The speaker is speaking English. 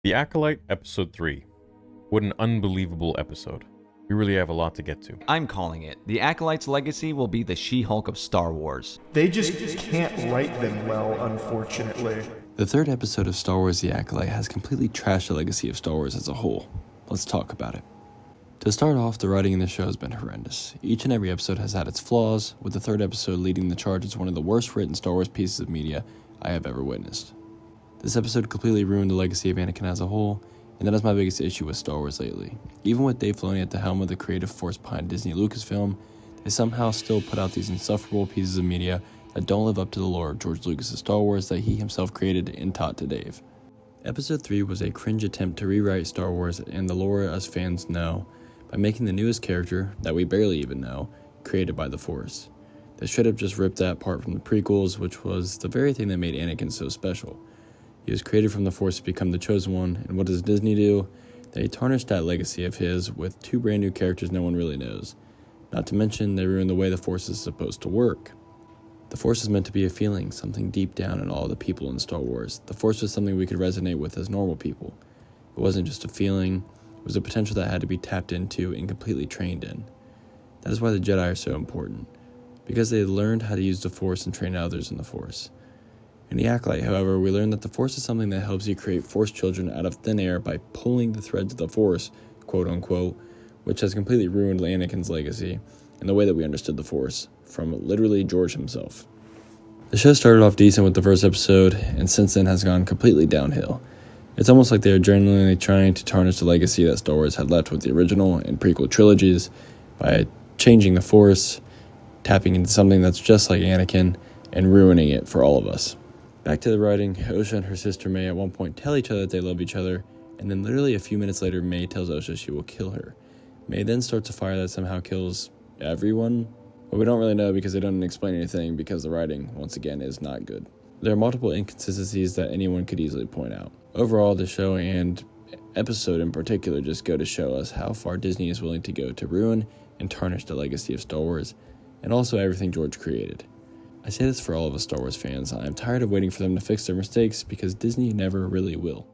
The Acolyte, Episode 3. What an unbelievable episode. We really have a lot to get to. I'm calling it. The Acolyte's legacy will be the She-Hulk of Star Wars. They just can't write them well, unfortunately. The third episode of Star Wars The Acolyte has completely trashed the legacy of Star Wars as a whole. Let's talk about it. To start off, the writing in the show has been horrendous. Each and every episode has had its flaws, with the third episode leading the charge as one of the worst written Star Wars pieces of media I have ever witnessed. This episode completely ruined the legacy of Anakin as a whole, and that is my biggest issue with Star Wars lately. Even with Dave Filoni at the helm of the creative force behind Disney Lucasfilm, they somehow still put out these insufferable pieces of media that don't live up to the lore of George Lucas' Star Wars that he himself created and taught to Dave. Episode 3 was a cringe attempt to rewrite Star Wars and the lore as fans know, by making the newest character, that we barely even know, created by the Force. They should have just ripped that part from the prequels, which was the very thing that made Anakin so special. He was created from the Force to become the chosen one, and what does Disney do? They tarnished that legacy of his with two brand new characters no one really knows. Not to mention, they ruined the way the Force is supposed to work. The Force is meant to be a feeling, something deep down in all the people in Star Wars. The Force was something we could resonate with as normal people. It wasn't just a feeling, it was a potential that had to be tapped into and completely trained in. That is why the Jedi are so important, because they learned how to use the Force and train others in the Force. In The Acolyte, however, we learn that the Force is something that helps you create Force children out of thin air by pulling the threads of the Force, quote-unquote, which has completely ruined Anakin's legacy and the way that we understood the Force, from literally George himself. The show started off decent with the first episode, and since then has gone completely downhill. It's almost like they are genuinely trying to tarnish the legacy that Star Wars had left with the original and prequel trilogies by changing the Force, tapping into something that's just like Anakin, and ruining it for all of us. Back to the writing, Osha and her sister May at one point tell each other that they love each other, and then literally a few minutes later, May tells Osha she will kill her. May then starts a fire that somehow kills everyone, but we don't really know because they don't explain anything because the writing, once again, is not good. There are multiple inconsistencies that anyone could easily point out. Overall, the show and episode in particular just go to show us how far Disney is willing to go to ruin and tarnish the legacy of Star Wars, and also everything George created. I say this for all of us Star Wars fans. I'm tired of waiting for them to fix their mistakes because Disney never really will.